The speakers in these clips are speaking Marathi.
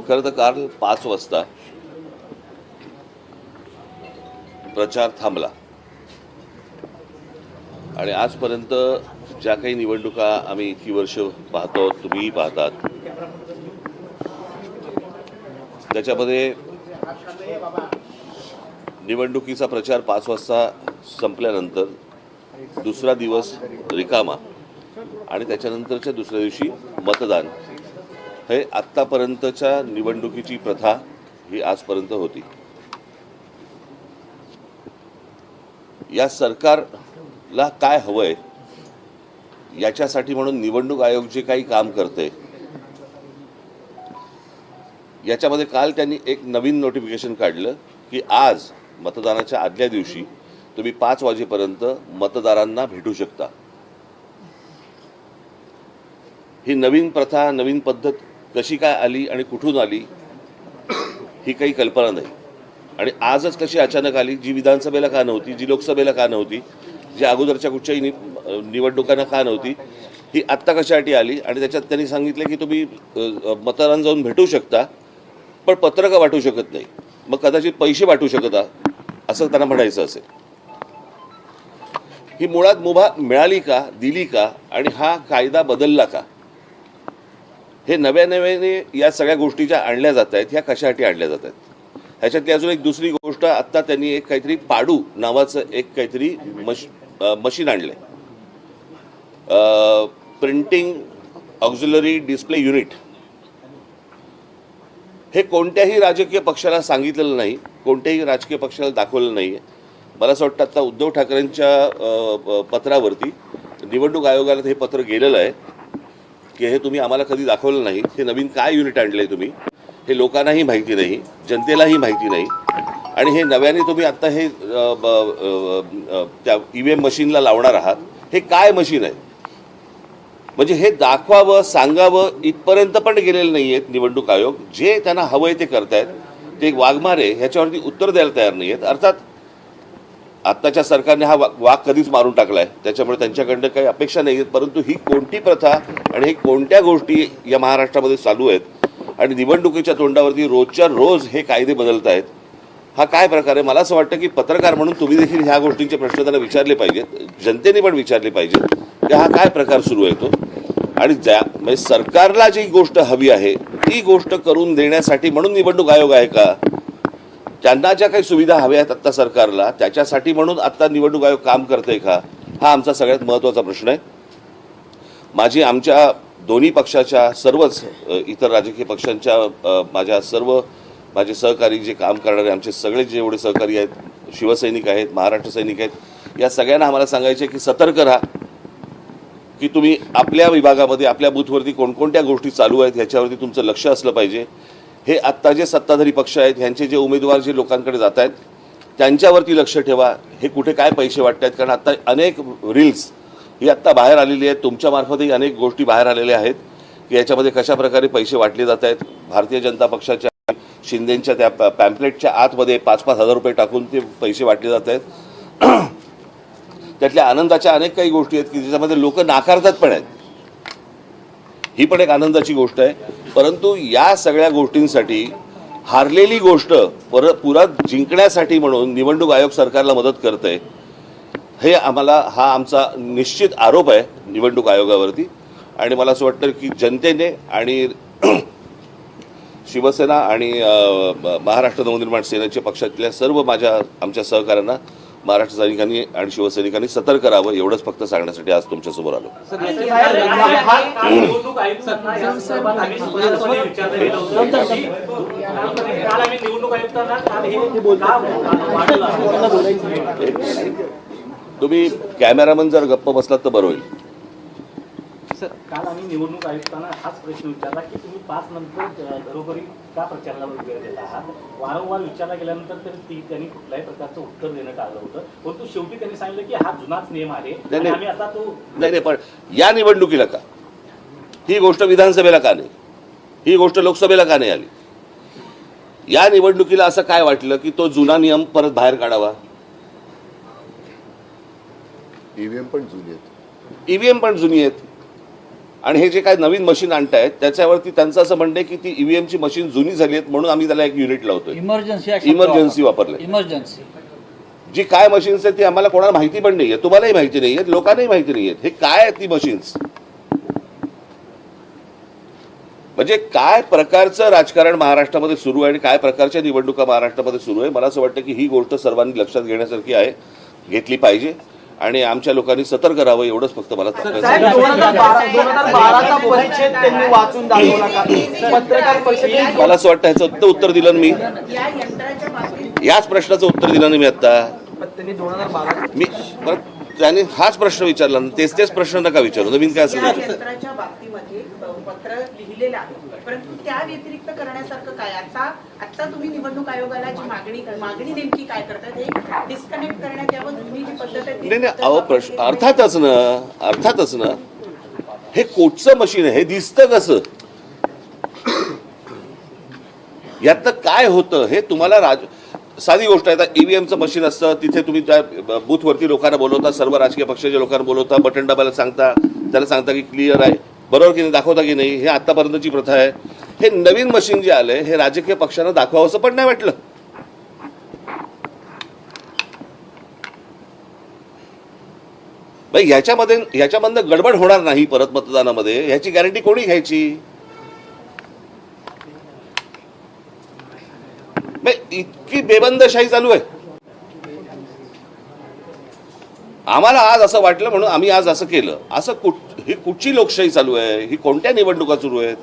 खरं तर काल 5 वाजता प्रचार थांबला आणि आजपर्यंत ज्या काही निवडणुका आम्ही इतकी वर्ष पाहतो, तुम्हीही पाहतात, त्याच्यामध्ये निवडणुकीचा प्रचार 5 वाजता संपल्यानंतर दुसरा दिवस रिकामा आणि त्याच्यानंतरच्या दुसऱ्या दिवशी मतदान, हे आत्तापर्यंतच्या निवडणुकीची प्रथा ही आजपर्यंत होती. या सरकारला काय हवंय याच्यासाठी म्हणून निवडणूक आयोग जे काही काम करते, याच्यामध्ये काल त्यांनी एक नवीन नोटिफिकेशन काढलं की आज मतदानाच्या आदल्या दिवशी तुम्ही 5 वाजेपर्यंत मतदारांना भेटू शकता. ही नवीन प्रथा, नवीन पद्धत कशी काय आली आणि कुठून आली ही काही कल्पना नाही. आणि आजच कशी अचानक आली, जी विधानसभेला का नव्हती, जी लोकसभेला का नव्हती, जी अगोदरच्या कुठच्याही निवडणुकांना का नव्हती, ही आत्ता कशासाठी आली. आणि त्याच्यात त्यांनी सांगितलं की तुम्ही मतदारांना जाऊन भेटू शकता, पण पत्रकं वाटू शकत नाही. मग कदाचित पैसे वाटू शकता असं त्यांना म्हणायचं असेल. ही मुळात मुभा मिळाली का, दिली का, आणि हा कायदा बदलला का, हे नव्याने या सगळ्या गोष्टी ज्या आणल्या जात आहेत ह्या कशासाठी आणल्या जात आहेत. ह्याच्यातली अजून एक दुसरी गोष्ट, आत्ता त्यांनी एक काहीतरी पाडू नावाचं एक काहीतरी मशीन आणलंय, प्रिंटिंग ऑक्झिलरी डिस्प्ले युनिट. हे कोणत्याही राजकीय पक्षाला सांगितलेलं नाही, कोणत्याही राजकीय पक्षाला दाखवलं नाही. मला असं वाटतं आता उद्धव ठाकरेंच्या पत्रावरती निवडणूक आयोगाला हे पत्र गेलेलं आहे की हे तुम्ही आम्हाला कधी दाखवलं नाही. हे नवीन काय युनिट आणलंय तुम्ही, हे लोकांनाही माहिती नाही, जनतेलाही माहिती नाही. आणि हे नव्याने तुम्ही आता हे त्या EVM मशीनला लावणार आहात. हे काय मशीन आहे, म्हणजे हे दाखवावं, सांगावं इथपर्यंत पण गेलेलं नाही आहेत निवडणूक आयोग. जे त्यांना हवंय ते करतायत, ते वाघमारे ह्याच्यावरती उत्तर द्यायला तयार नाही आहेत. अर्थात आत्ताच्या सरकारने हा वाघ कधीच मारून टाकलाय, त्याच्यामुळे त्यांच्याकडनं काही अपेक्षा नाही आहेत. परंतु ही कोणती प्रथा आणि ही कोणत्या गोष्टी या महाराष्ट्रामध्ये चालू आहेत आणि निवडणुकीच्या तोंडावरती रोजच्या रोज हे कायदे बदलत आहेत, हा काय प्रकार आहे. मला असं वाटतं की पत्रकार म्हणून तुम्ही देखील ह्या गोष्टींचे प्रश्न त्यांना विचारले पाहिजेत, जनतेने पण विचारले पाहिजेत की हा काय प्रकार सुरू आहे तो. आणि म्हणजे सरकारला जी गोष्ट हवी आहे ती गोष्ट करून देण्यासाठी म्हणून निवडणूक आयोग आहे का, त्यांना ज्या काही सुविधा हव्या आहेत आत्ता सरकारला त्याच्यासाठी म्हणून आत्ता निवडणूक आयोग काम करते का, हा आमचा सगळ्यात महत्त्वाचा प्रश्न आहे. आमच्या दोन्ही पक्षाच्या, सर्वच इतर राजकीय पक्षांच्या, माझे सहकारी जे काम करणारे आमचे सगळे जेवढे सहकारी आहेत, शिवसैनिक आहेत, महाराष्ट्र सैनिक आहेत, या सगळ्यांना आम्हाला सांगायचे की सतर्क राहा, की तुम्ही आपल्या विभागामध्ये, आपल्या बूथवरती कोणकोणत्या गोष्टी चालू आहेत ह्याच्यावरती तुमचं लक्ष असलं पाहिजे. हे आत्ता जे सत्ताधारी पक्ष आहेत ह्यांचे जे उमेदवार जे लोकांकडे जात आहेत त्यांच्यावरती लक्ष ठेवा. हे कुठे काय पैसे वाटत आहेत, कारण आत्ता अनेक रील्स ही आत्ता बाहेर आलेली आहेत, तुमच्यामार्फतही अनेक गोष्टी बाहेर आलेल्या आहेत की याच्यामध्ये कशा प्रकारे पैसे वाटले जात आहेत. भारतीय जनता पक्षाच्या शिंदेंच्या त्या पॅम्पलेटच्या आतमध्ये 5-5 हजार रुपये टाकून ते पैसे वाटले जात आहेत. त्यातल्या आनंदाच्या अनेक काही गोष्टी आहेत की ज्याच्यामध्ये लोक नाकारतात पण आहेत. ही पण एक आनंदाची गोष्ट आहे. परंतु या सगळ्या गोष्टींसाठी हारलेली गोष्ट परत जिंकण्यासाठी म्हणून निवडणूक आयोग सरकारला मदत करतंय, हे हा आमचा निश्चित आरोप आहे निवडणूक आयोगावरती. आणि मला असं वाटतं की जनतेने आणि शिवसेना आणि महाराष्ट्र नवनिर्माण सेनेच्या पक्षातल्या सर्व आमच्या सहकाऱ्यांना, महाराष्ट्र सैनिकांनी आणि शिवसैनिकांनी सतर्क राहावं एवढंच फक्त सांगण्यासाठी आज तुमच्यासमोर आलो. तुम्ही कॅमेरामन जर गप्प बसलात तर बरं होईल. सर, काल आम्ही निवडणूक आयुक्तांना हाच प्रश्न विचारला की तुम्ही 5 नंतर घरोघरी का प्रचाराला वेळ देत आहात. वारंवार विचारला गेल्यानंतर त्यांनी कुठल्याही प्रकारचं उत्तर देणं टाळलं होतं. परंतु शेवटी त्यांनी सांगितलं की हा जुनाच नियम आहे आणि आम्ही आता तो नाही, पण या निवडणुकीला का, ही गोष्ट विधानसभेला का नाही, ही गोष्ट लोकसभेला का नाही आली. या निवडणुकीला असं काय वाटलं की तो जुना नियम परत बाहेर काढावा. ईव्हीएम पण जुनी आहेत. ईव्हीएम पण जुनी आहेत आणि हे जे काय नवीन मशीन आणतायत त्याच्यावरती त्यांचं असं म्हणणं आहे की ती ईव्हीएमची मशीन जुनी झाली आहेत म्हणून आम्ही त्याला एक युनिट लावतोय. इमर्जन्सी वापरले. इमर्जन्सी जी काय मशीन्स आहेत ती आम्हाला कोणाला माहिती पण नाहीये, तुम्हालाही माहिती नाहीये, लोकांनाही माहिती नाहीयेत हे काय आहेत ती मशीन्स. म्हणजे काय प्रकारचं राजकारण महाराष्ट्रामध्ये सुरू आहे आणि काय प्रकारच्या निवडणुका महाराष्ट्रामध्ये सुरू आहे. मला असं वाटतं की ही गोष्ट सर्वांनी लक्षात घेण्यासारखी आहे, घेतली पाहिजे आणि आमच्या लोकांनी सतर्क राहावं एवढंच फक्त मला साहेब, 2012चा परिच्छेद त्यांनी वाचून दाखवला का? पत्रकार परिषदेत मला असं वाटतं ह्याचं उत्तर दिलं ना मी, याच प्रश्नाचं उत्तर दिलं ना मी आता. त्यांनी 2012 मी परत त्याने हाच प्रश्न विचारला ना, तेच प्रश्न नका विचारू, नवीन काय असेल या त्याच्यात. यंत्राच्या बाबतीमध्ये पत्र लिहिलेलं आहे, परंतु त्या व्यतिरिक्त करण्यासारखं काय? आता तुम्ही निवडणूक आयोगाला जी मागणी नेमकी काय करतात हे डिस्कनेक्ट करण्यात यावं, जुनी जी पद्धत आहे ती नाही अहो प्रश्न अर्थातच ना हे कोटचं मशीन आहे, हे दिसतं कसं, यातनं काय होतं हे तुम्हाला साधी गोष्ट आहे. आता ईव्हीएमचं मशीन असतं, तिथे तुम्ही त्या बूथवरती लोकांना बोलवता, सर्व राजकीय पक्षाच्या लोकांना बोलवता, बटन दाबायला सांगता, त्याला सांगता की क्लिअर आहे, बरोबर की नाही, दाखवता की नाही, हे आतापर्यंतची प्रथा आहे. हे नवीन मशीन जे आलंय हे राजकीय पक्षांना दाखवावं असं पण नाही वाटलं. ह्याच्यामधनं गडबड होणार नाही परत मतदानामध्ये, ह्याची गॅरंटी कोणी घ्यायची? इतकी बेबंदशाही चालू आहे. आम्हाला आज असं वाटलं म्हणून आम्ही आज असं केलं. असं ही कुठची लोकशाही चालू आहे? ही कोणत्या निवडणुका सुरू आहेत?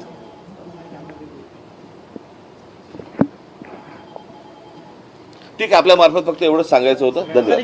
ठीक आहे, आपल्या मार्फत फक्त एवढंच सांगायचं होतं. धन्यवाद.